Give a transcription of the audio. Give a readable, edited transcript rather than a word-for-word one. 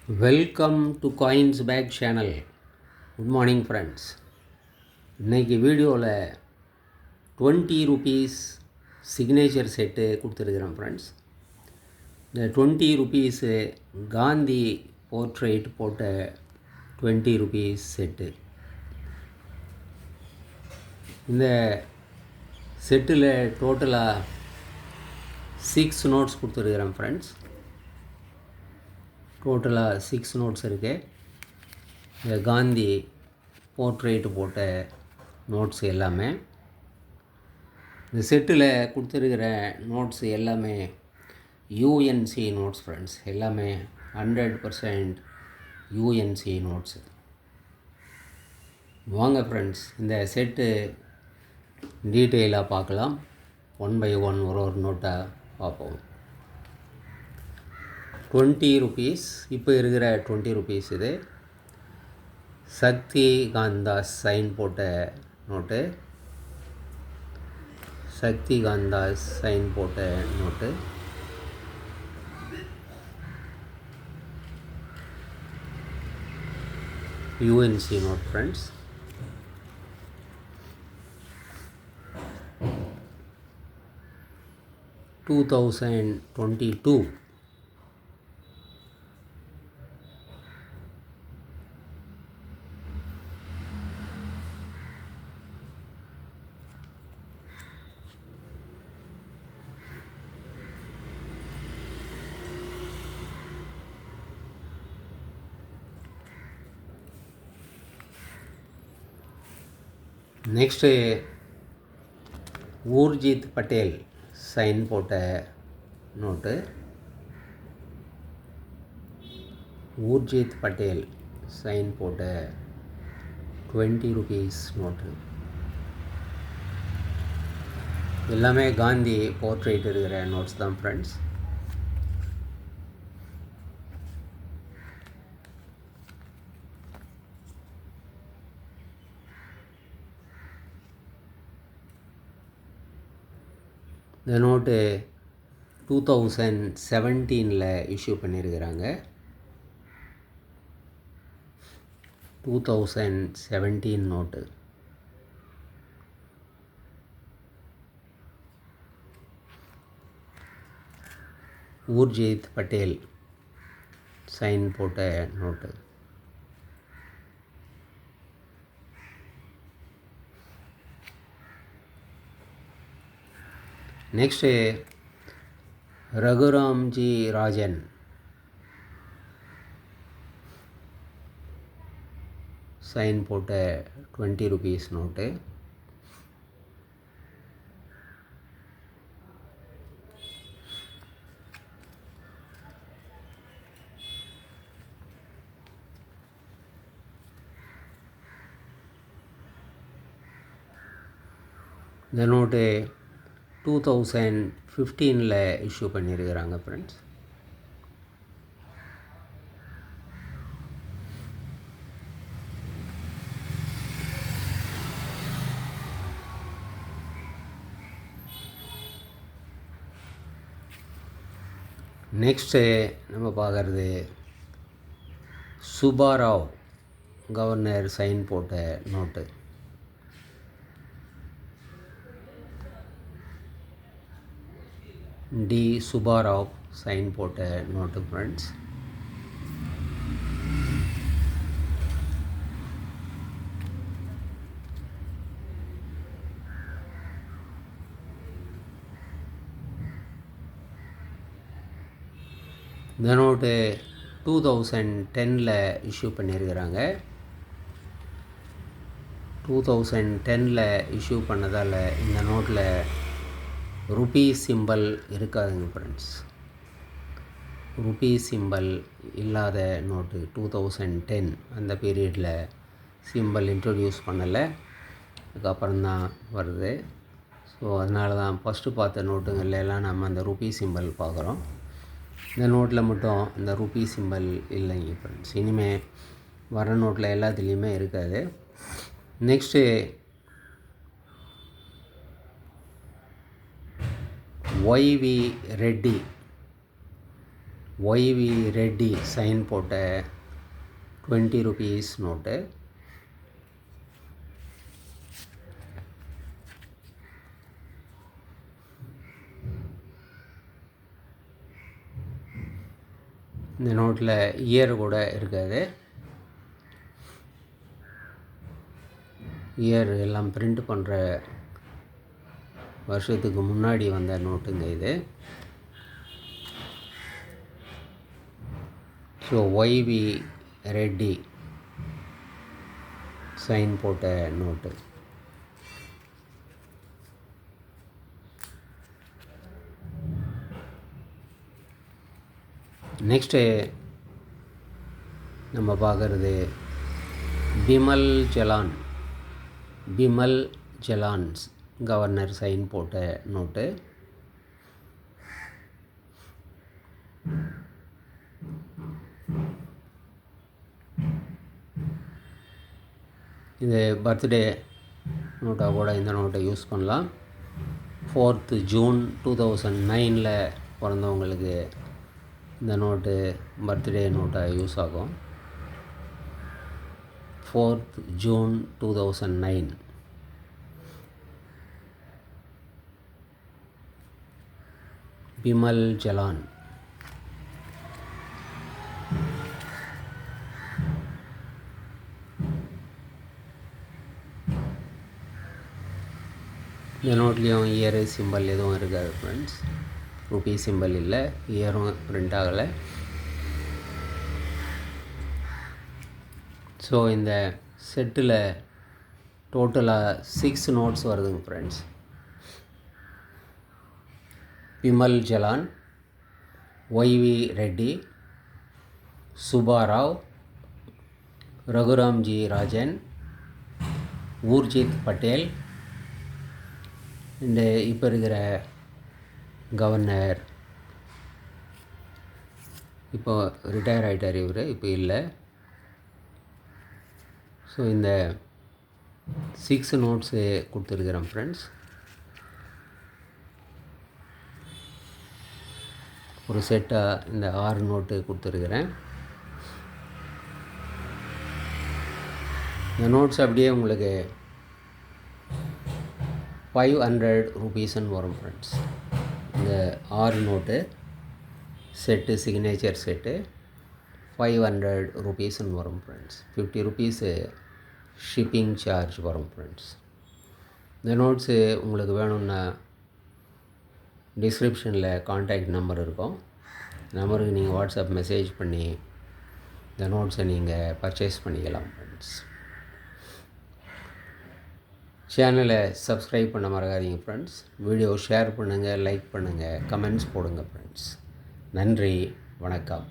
Welcome to coins back channel. Good morning friends. இன்றைக்கி வீடியோவில் 20 rupees signature set கொடுத்துருக்குறேன் friends. இந்த 20 ரூபீஸு காந்தி போர்ட்ரேட் போட்ட 20 ரூபீஸ் செட்டு. இந்த செட்டில் டோட்டலாக 6 நோட்ஸ் கொடுத்துருக்குறேன் ஃப்ரெண்ட்ஸ். டோட்டலாக 6 நோட்ஸ் இருக்குது. இந்த காந்தி போர்ட்ரேட்டு போட்ட நோட்ஸ் எல்லாமே. இந்த செட்டில் கொடுத்துருக்கிற நோட்ஸ் எல்லாமே யூஎன்சி நோட்ஸ் ஃப்ரெண்ட்ஸ். எல்லாமே 100% யூஎன்சி நோட்ஸு. வாங்க ஃப்ரெண்ட்ஸ், இந்த செட்டு டீட்டெயிலாக பார்க்கலாம். 1 by 1 ஒரு நோட்டாக பார்ப்போம். 20 ரூபீஸ் இப்போ இருக்கிற 20 ரூபீஸ். இது சக்தி காந்தாஸ் சைன் போட்ட நோட்டு. சக்தி காந்தாஸ் சைன் போட்ட note. UNC note friends. $2022. Next Urjit Patel sign போட்ட நோட்டு. ஊர்ஜித் பட்டேல் சைன் போட்ட 20 ரூபீஸ் நோட்டு. எல்லாமே காந்தி போர்ட்ரேட் இருக்கிற நோட்ஸ் தான் ஃப்ரெண்ட்ஸ். இந்த நோட்டு 2017 இஷ்யூ பண்ணியிருக்கிறாங்க. 2017 நோட்டு. ஊர்ஜித் பட்டேல் சைன் போட்ட note. Next Raghuramji Rajan sign போட்ட 20 ரூபீஸ் நோட்டு. இந்த நோட்டு 2015 இஷ்யூ பண்ணியிருக்கிறாங்க ஃப்ரெண்ட்ஸ். நெக்ஸ்ட்டு நம்ம பார்க்குறது சுபாராவ் கவர்னர் சைன் போட்ட நோட்டு. டி சுபாராவ் சைன் போட்ட நோட்டு ஃப்ரெண்ட்ஸ். இந்த நோட்டு 2010 இஷ்யூ பண்ணியிருக்கிறாங்க. 2010 இஷ்யூ பண்ணதால் இந்த நோட்டில் ருபீ சிம்பல் இருக்காதுங்க ஃப்ரெண்ட்ஸ். ருபீ சிம்பல் இல்லாத நோட்டு 2010 அந்த பீரியடில் சிம்பல் இன்ட்ரடியூஸ் பண்ணலை. அதுக்கப்புறம் தான் வருது. ஸோ அதனால தான் ஃபஸ்ட்டு பார்த்த நோட்டுங்கள்லாம் நம்ம அந்த ருபீ சிம்பல் பார்க்குறோம். இந்த நோட்டில் மட்டும் இந்த ருபீ சிம்பல் இல்லைங்க ஃப்ரெண்ட்ஸ். இனிமேல் வர நோட்டில் எல்லாத்துலேயுமே இருக்காது. Next Y V Reddy Y V Reddy sign போட்ட 20 rupees நோட்டு. இந்த நோட்டில் இயர் கூட இருக்காது. இயர் எல்லாம் பிரிண்ட் பண்ணுற வருஷத்துக்கு முன்னாடி வந்த நோட்டுங்க இது. ஸோ ஒய்வி ரெட்டி சைன் போட்ட நோட்டு. நெக்ஸ்ட்டு நம்ம பார்க்குறது பிமல் ஜலான்ஸ் கவர்னர் சைன் போட்ட நோட்டு. இது பர்த்டே நோட்டாக கூட இந்த நோட்டை யூஸ் பண்ணலாம். 4th June 2009 பிறந்தவங்களுக்கு இந்த நோட்டு பர்த்டே நோட்டாக யூஸ் ஆகும். 4th June 2009. பிமல் ஜலான். இந்த நோட்லேயும் இயரு சிம்பிள் எதுவும் இருக்காது ஃப்ரெண்ட்ஸ். ருபி சிம்பிள் இல்லை, இயரும் பிரிண்ட் ஆகலை. ஸோ இந்த செட்டில் டோட்டலாக 6 நோட்ஸ் வருதுங்க ஃப்ரெண்ட்ஸ். பிமல் ஜலான், ஒய்வி ரெட்டி, சுபாராவ், ரகுராம்ஜி ராஜன், ஊர்ஜித் பட்டேல், இந்த இப்போ இருக்கிற கவர்னர், இப்போ ரிட்டையர் ஆகிட்டார் இவர், இப்போ இல்லை. ஸோ இந்த 6 நோட்ஸு கொடுத்துருக்குறேன் ஃப்ரெண்ட்ஸ். ஒரு செட்டாக இந்த 6 நோட்டு கொடுத்துருக்குறேன். இந்த நோட்ஸ் அப்படியே உங்களுக்கு 500 rupeesன்னு வரும் ஃப்ரெண்ட்ஸ். இந்த 6 நோட்டு செட்டு, சிக்னேச்சர் செட்டு 500 rupeesன்னு வரும் ஃப்ரெண்ட்ஸ். 50 rupees ஷிப்பிங் சார்ஜ் வரும் ஃப்ரெண்ட்ஸ். இந்த நோட்ஸு உங்களுக்கு வேணும்னா டிஸ்கிரிப்ஷனில் கான்டாக்ட் நம்பர் இருக்கும். நம்பருக்கு நீங்கள் வாட்ஸ்அப் மெசேஜ் பண்ணி இந்த நோட்ஸை நீங்கள் பர்ச்சேஸ் பண்ணிக்கலாம் ஃப்ரெண்ட்ஸ். சேனலை சப்ஸ்கிரைப் பண்ண மறக்காதீங்க ஃப்ரெண்ட்ஸ். வீடியோ ஷேர் பண்ணுங்கள், லைக் பண்ணுங்கள், கமெண்ட்ஸ் போடுங்க ஃப்ரெண்ட்ஸ். நன்றி, வணக்கம்.